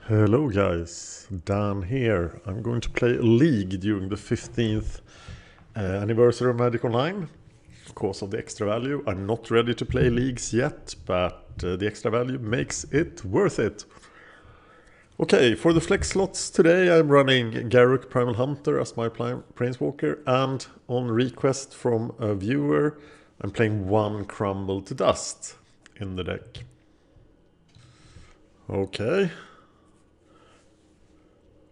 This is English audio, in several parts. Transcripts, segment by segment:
Hello guys, Dan here. I'm going to play a league during the 15th anniversary of Magic Online because of the extra value. I'm not ready to play leagues yet, but the extra value makes it worth it. Okay, for the flex slots today I'm running Garruk Primal Hunter as my Planeswalker, and on request from a viewer I'm playing one Crumble to Dust in the deck. Okay.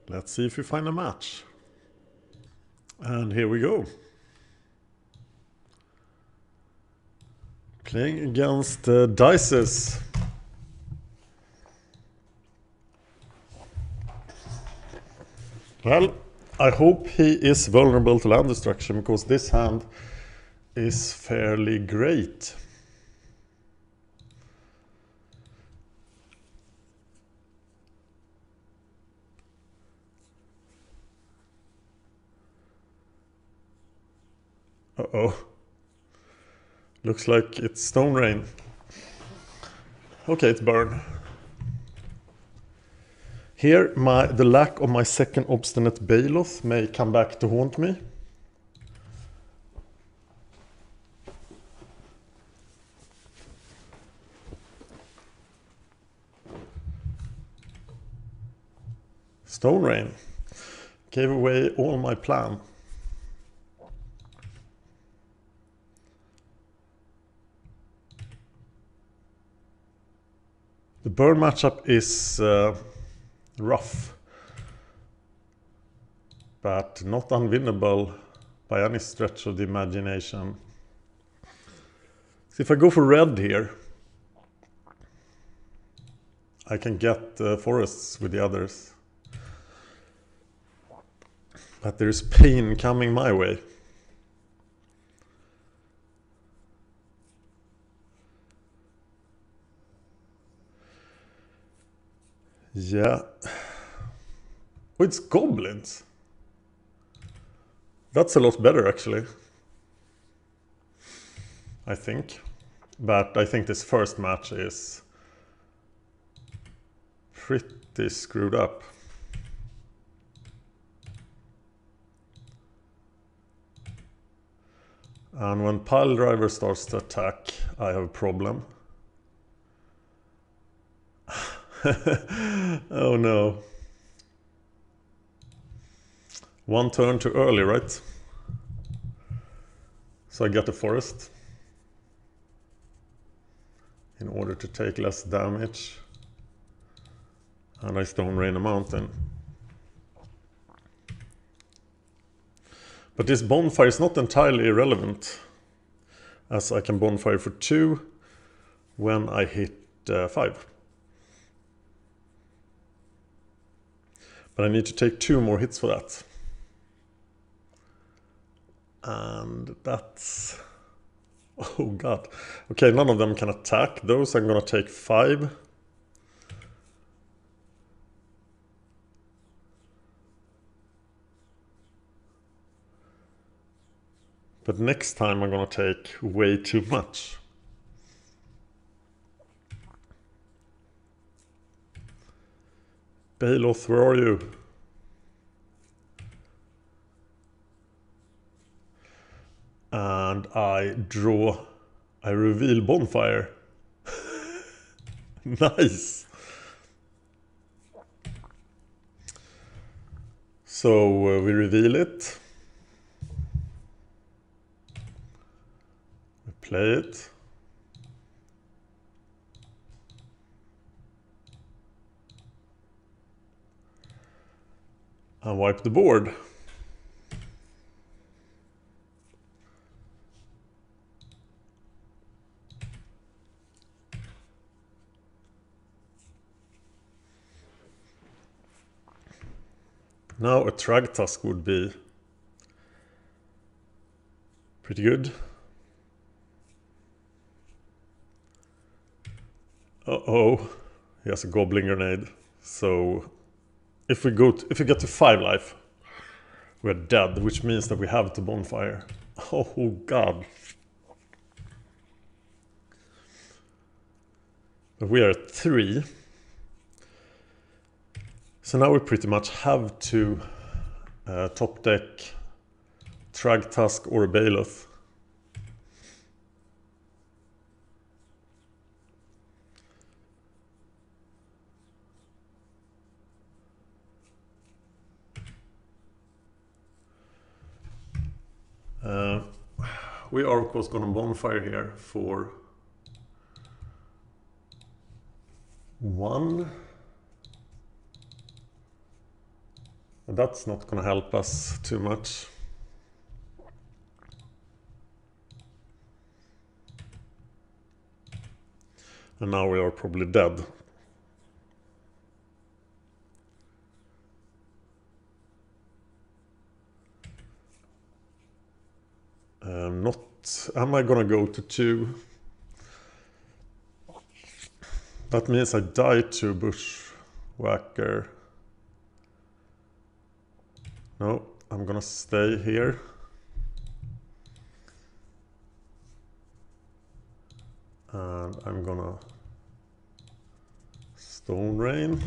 Let's see if we find a match. And here we go. Playing against Dices. Well, I hope he is vulnerable to land destruction, because this hand is fairly great. Uh-oh. Looks like it's Stone Rain. Okay, it's burn. Here, the lack of my second Obstinate Baloth may come back to haunt me. Stone Rain gave away all my plan. The burn matchup is rough, but not unwinnable by any stretch of the imagination. So if I go for red here, I can get forests with the others. But there is pain coming my way. Yeah. Oh, it's Goblins. That's a lot better, actually. I think. But I think this first match is pretty screwed up. And when Pile Driver starts to attack, I have a problem. Oh no. One turn too early, right? So I get a forest in order to take less damage. And I Stone Rain a mountain. But this Bonfire is not entirely irrelevant, as I can Bonfire for 2 when I hit 5. But I need to take 2 more hits for that. And that's... oh god. Okay, none of them can attack. Those I'm gonna take 5. But next time I'm gonna take way too much. Baloth, where are you? And I reveal Bonfire. Nice! So we reveal it. We play it. And wipe the board. Now a Thragtusk would be pretty good. Uh-oh, he has a Goblin Grenade. So if we get to 5 life, we're dead, which means that we have to Bonfire. Oh god. But we are at 3. So now we pretty much have to top deck Thragtusk or Baloth. We are of course going to Bonfire here for 1. But that's not going to help us too much. And now we are probably dead. Am I gonna go to 2? That means I die to Bushwhacker. No, I'm gonna stay here. And I'm gonna Stone Rain.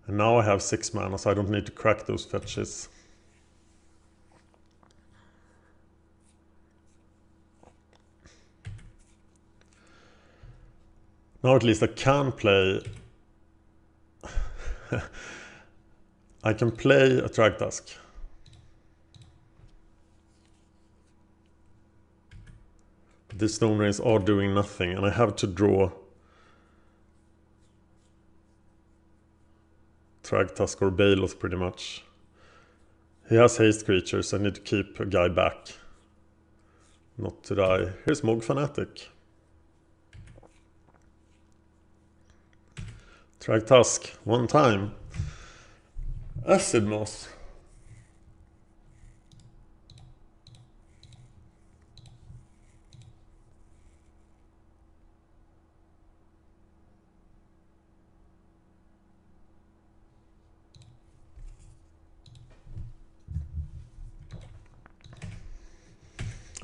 And now I have 6 mana, so I don't need to crack those fetches. Now at least I can play... I can play a Thragtusk. These Stone Rains are doing nothing, and I have to draw Thragtusk or Baloth pretty much. He has haste creatures, I need to keep a guy back. Not to die. Here's Mog Fanatic. Thragtusk, 1 time. Acid-Moss.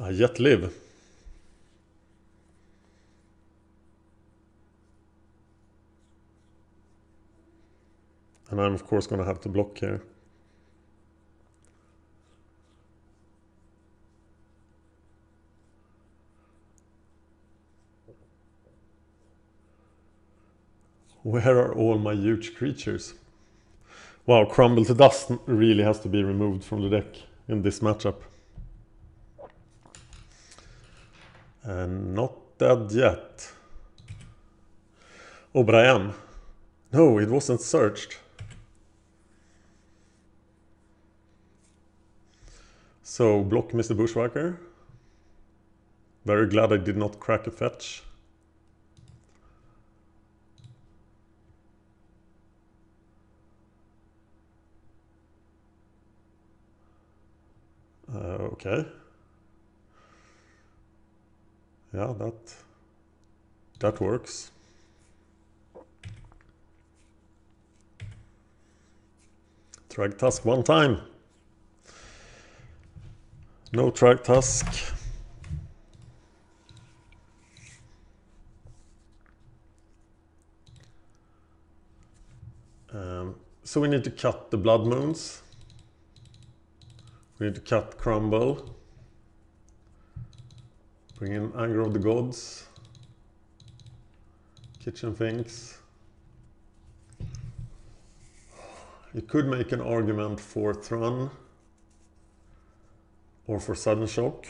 I yet live. And I'm of course going to have to block here. Where are all my huge creatures? Wow, Crumble to Dust really has to be removed from the deck in this matchup. And not dead yet. Oh, but I am. No, it wasn't searched. So, block Mr. Bushwhacker. Very glad I did not crack a fetch. Okay. Yeah, that works. Thragtusk 1 time. No Thragtusk. So we need to cut the Blood Moons. We need to cut Crumble. Bring in Anger of the Gods. Kitchen Finks. You could make an argument for Thrun. Or for Sudden Shock.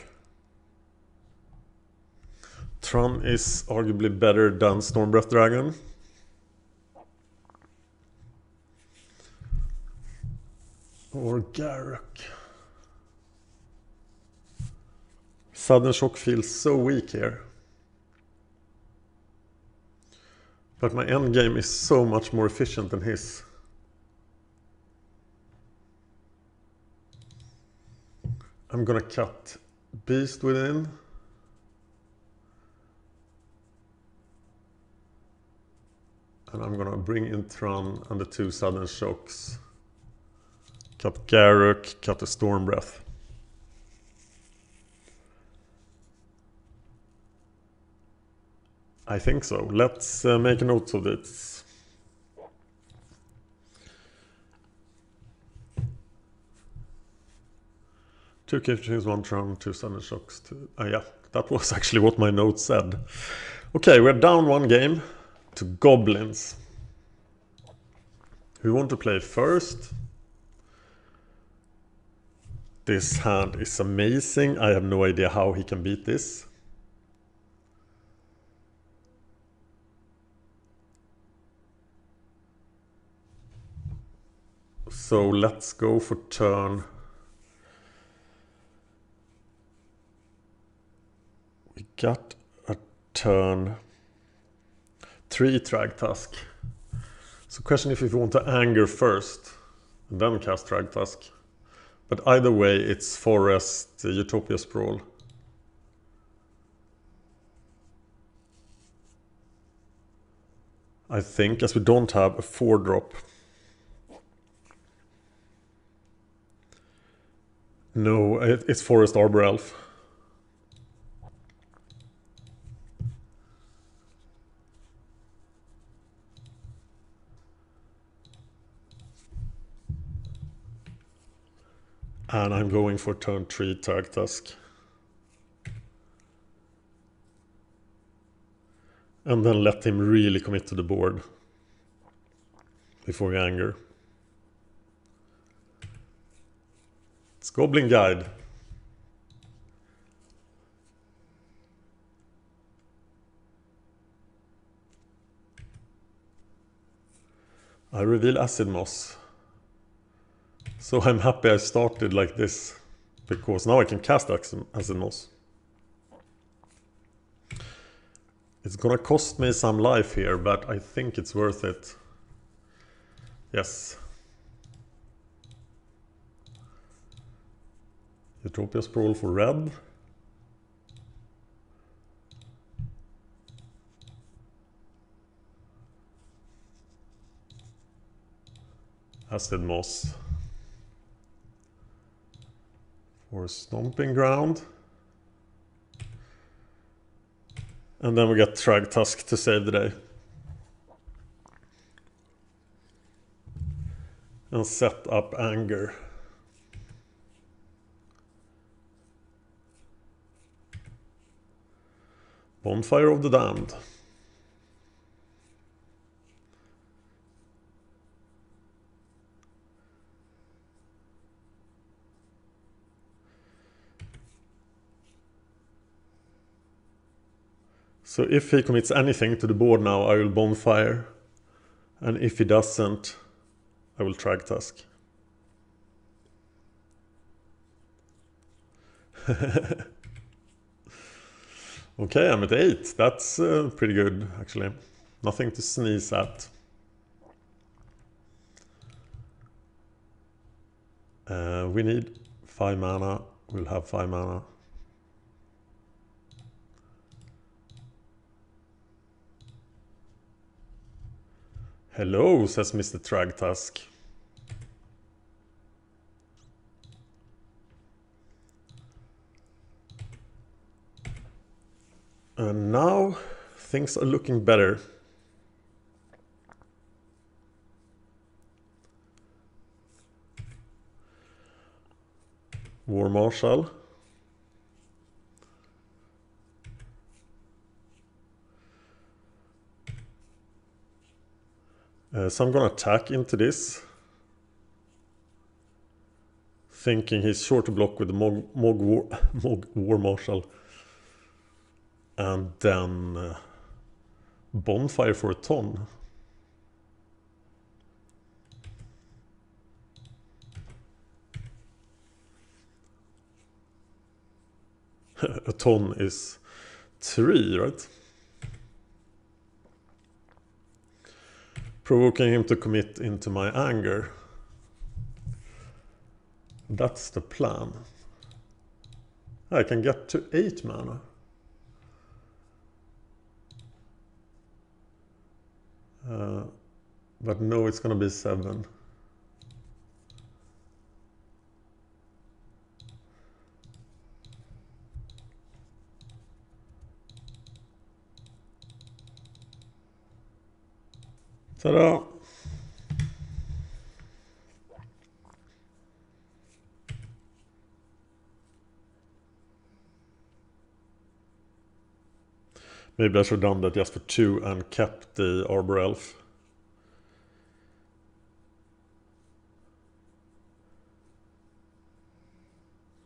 Thrun is arguably better than Stormbreath Dragon. Or Garruk. Sudden Shock feels so weak here. But my endgame is so much more efficient than his. I'm gonna cut Beast Within. And I'm gonna bring in Thrun and the 2 Sudden Shocks. Cut Garruk, cut the Stormbreath. I think so. Let's make a note of this. Two kitchens, one Thrun, two standard shocks. Yeah, that was actually what my note said. Okay, we're down one game to Goblins. Who want to play first? This hand is amazing. I have no idea how he can beat this. So let's go for turn. We got a turn 3 Thragtusk. So question if we want to anger first and then cast Thragtusk. But either way it's Forest Utopia Sprawl. I think, as we don't have a 4-drop. No, it's Forest Arbor Elf. And I'm going for turn 3 Thragtusk. And then let him really commit to the board before we anger. It's Goblin Guide. I reveal Acid-Moss. So I'm happy I started like this, because now I can cast Acid-Moss. It's gonna cost me some life here, but I think it's worth it. Yes. Utopia Sprawl for red. Acid-Moss for Stomping Ground. And then we get Thragtusk to save the day. And set up anger. Bonfire of the Damned. So if he commits anything to the board now, I will Bonfire. And if he doesn't, I will Thragtusk. Okay, I'm at 8. That's pretty good, actually. Nothing to sneeze at. We need 5 mana. We'll have 5 mana. Hello, says Mr. Thragtusk. And now things are looking better. War Marshal. So I'm gonna attack into this. Thinking he's sure to block with the Mog War Marshal. And then Bonfire for a ton. A ton is 3, right? Provoking him to commit into my anger. That's the plan. I can get to 8 mana. But no, it's gonna be 7. Ta-da! Maybe I should have done that just for 2 and kept the Arbor Elf.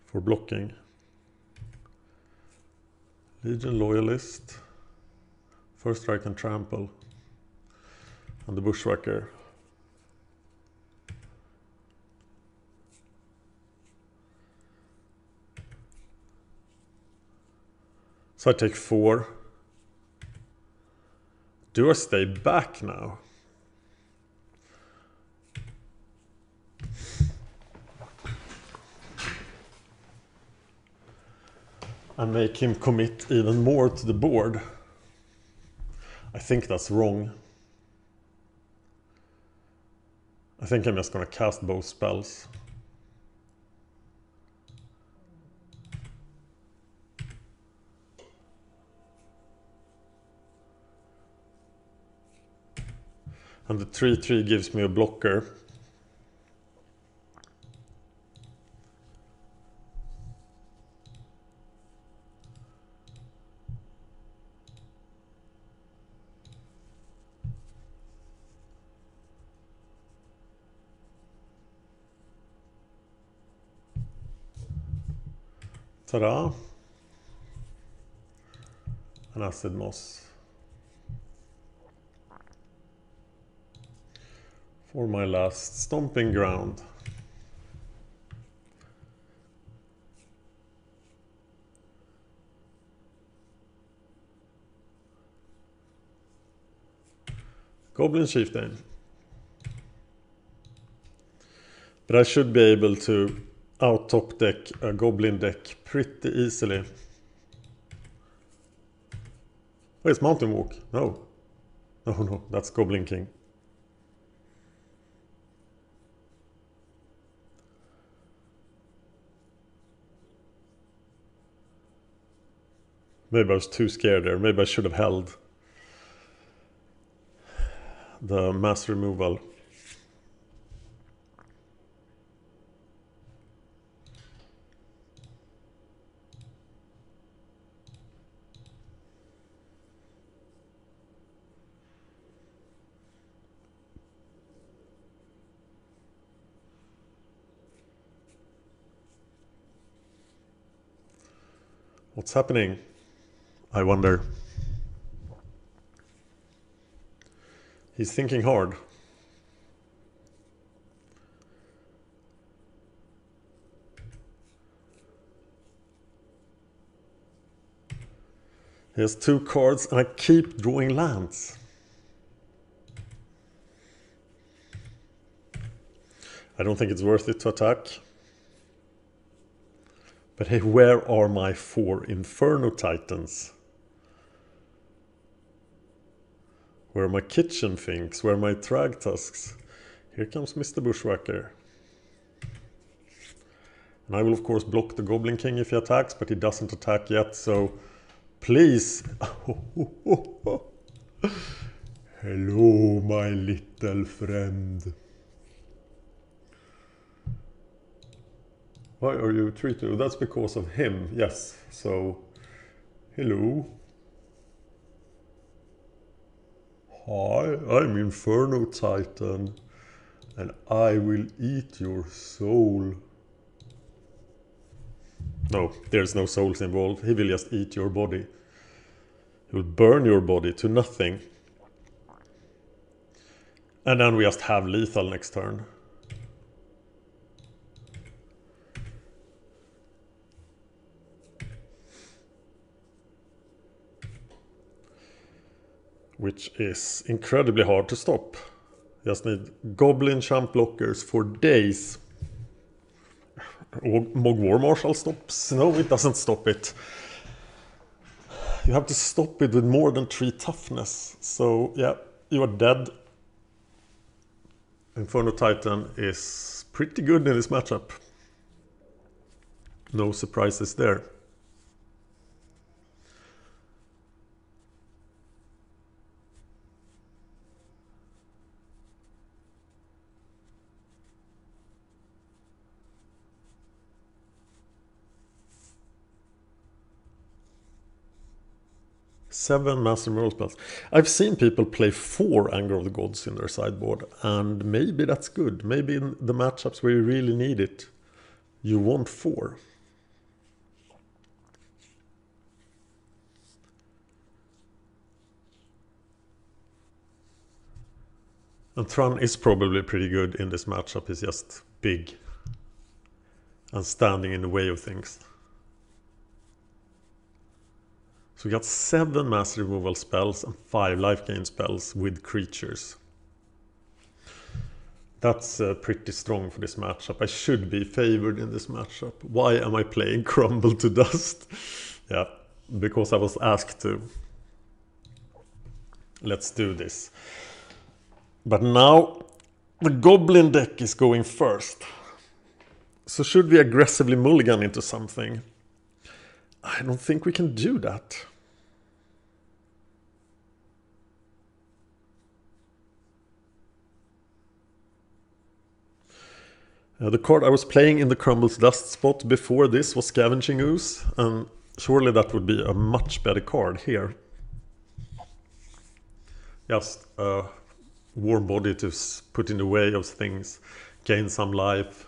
For blocking. Legion Loyalist. First Strike and Trample. And the Bushwhacker. So I take 4. Do I stay back now? And make him commit even more to the board? I think that's wrong. I think I'm just gonna cast both spells. And the 3/3 gives me a blocker. Ta-da! An Acid-Moss. For my last Stomping Ground. Goblin Chieftain. But I should be able to out-top deck a Goblin deck pretty easily. Where's Mountain Walk? No. No, that's Goblin King. Maybe I was too scared there. Maybe I should have held the mass removal. What's happening? I wonder. He's thinking hard. He has 2 cards and I keep drawing lands. I don't think it's worth it to attack. But hey, where are my 4 Inferno Titans? Where are my Kitchen Finks? Where are my Thragtusks? Here comes Mr. Bushwhacker. And I will of course block the Goblin King if he attacks, but he doesn't attack yet, so please. Hello, my little friend. Why are you treated? That's because of him, yes. So, hello. Hi, I'm Inferno Titan, and I will eat your soul. No, there's no souls involved. He will just eat your body. He will burn your body to nothing. And then we just have lethal next turn. Which is incredibly hard to stop. Just need Goblin champ blockers for days. Mog War Marshal stops. No, it doesn't stop it. You have to stop it with more than 3 toughness. So yeah, you are dead. Inferno Titan is pretty good in this matchup. No surprises there. 7 Master Removal spells. I've seen people play 4 Anger of the Gods in their sideboard, and maybe that's good. Maybe in the matchups where you really need it, you want 4. And Thrun is probably pretty good in this matchup. He's just big and standing in the way of things. So we got 7 master removal spells and 5 life gain spells with creatures. That's pretty strong for this matchup. I should be favored in this matchup. Why am I playing Crumble to Dust? Yeah, because I was asked to. Let's do this. But now the Goblin deck is going first. So should we aggressively mulligan into something? I don't think we can do that. The card I was playing in the Crumble's Dust spot before this was Scavenging Ooze, and surely that would be a much better card here. Just a warm body to put in the way of things, gain some life.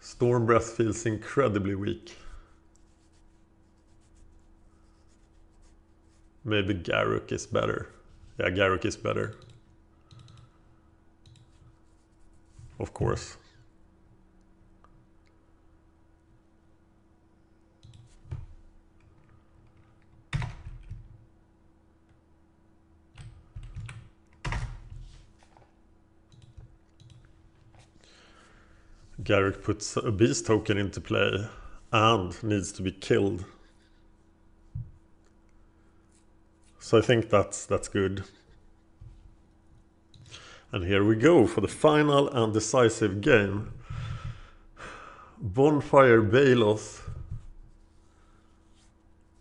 Stormbreath feels incredibly weak. Maybe Garruk is better. Yeah, Garruk is better. Of course. Garruk puts a beast token into play and needs to be killed. So I think that's good. And here we go for the final and decisive game. Bonfire Baloth.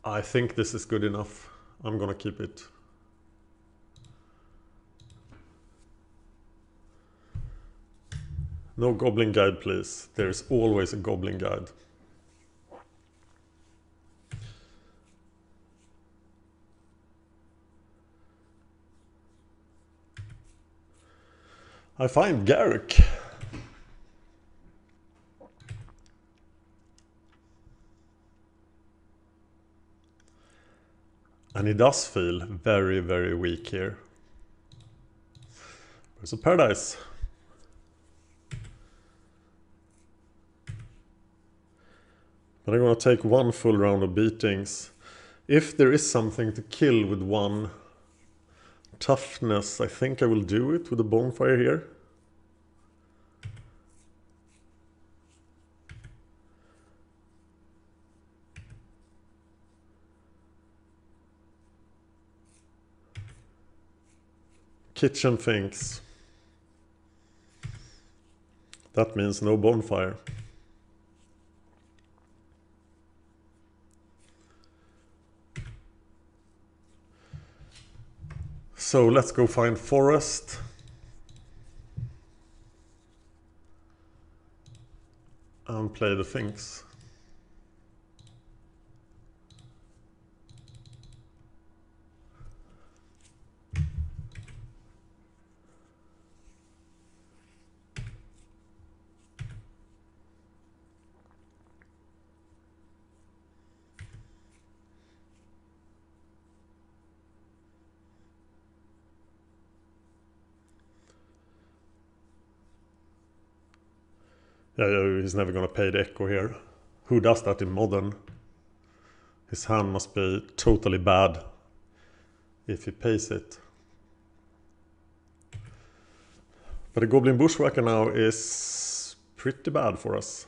I think this is good enough. I'm gonna keep it. No Goblin Guide, please. There's always a Goblin Guide. I find Garruk. And he does feel very, very weak here. There's a Paradise. But I'm going to take 1 full round of beatings. If there is something to kill with 1 toughness, I think I will do it with a Bonfire here. Kitchen Finks. That means no Bonfire. So let's go find Forest. And play the Finks. Yeah, he's never gonna pay the Echo here. Who does that in Modern? His hand must be totally bad if he pays it. But the Goblin Bushwhacker now is pretty bad for us.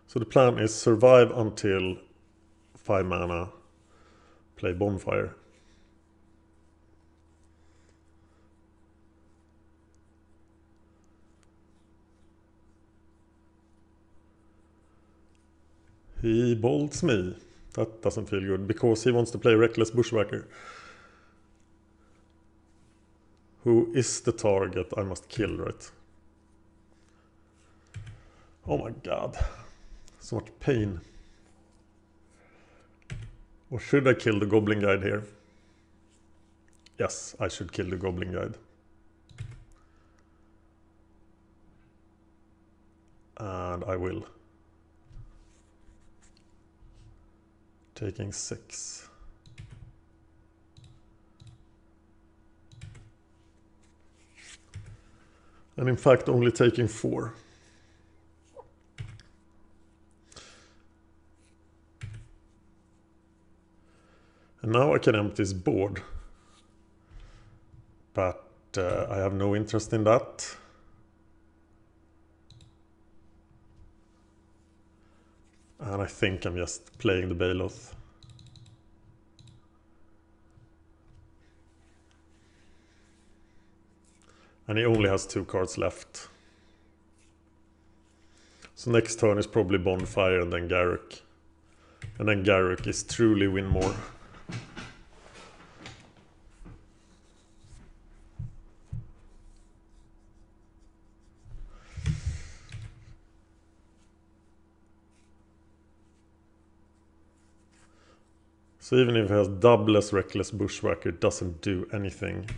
So the plan is survive until 5 mana, play Bonfire. He bolts me. That doesn't feel good, because he wants to play Reckless Bushwhacker. Who is the target I must kill, right? Oh my god. So much pain. Or should I kill the Goblin Guide here? Yes, I should kill the Goblin Guide. And I will. Taking 6. And in fact only taking 4. And now I can empty his board. But I have no interest in that. And I think I'm just playing the Baloth. And he only has 2 cards left. So next turn is probably Bonfire and then Garruk. And then Garruk is truly win more. So even if it has double-less Reckless Bushwhacker, it doesn't do anything.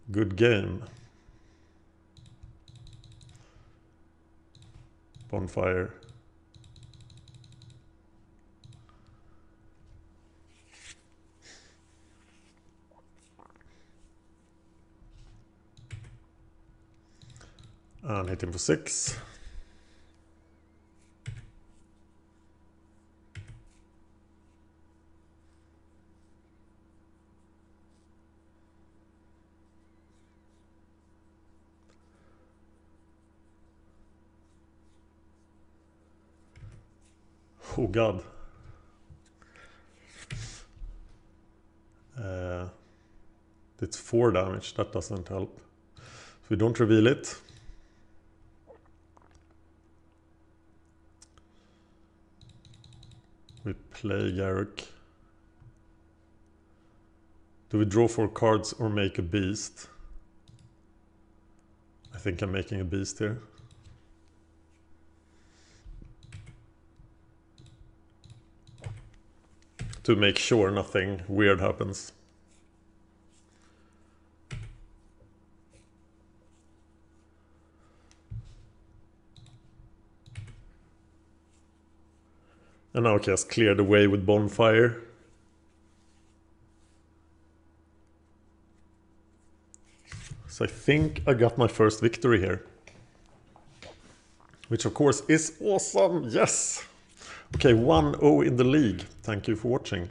Good game. Bonfire. And hit him for 6. Oh god. It's 4 damage, that doesn't help. So we don't reveal it. We play Garruk. Do we draw 4 cards or make a beast? I think I'm making a beast here. To make sure nothing weird happens. And now I just clear the way with Bonfire. So I think I got my first victory here. Which of course is awesome, yes! Okay, 1-0 in the league. Thank you for watching.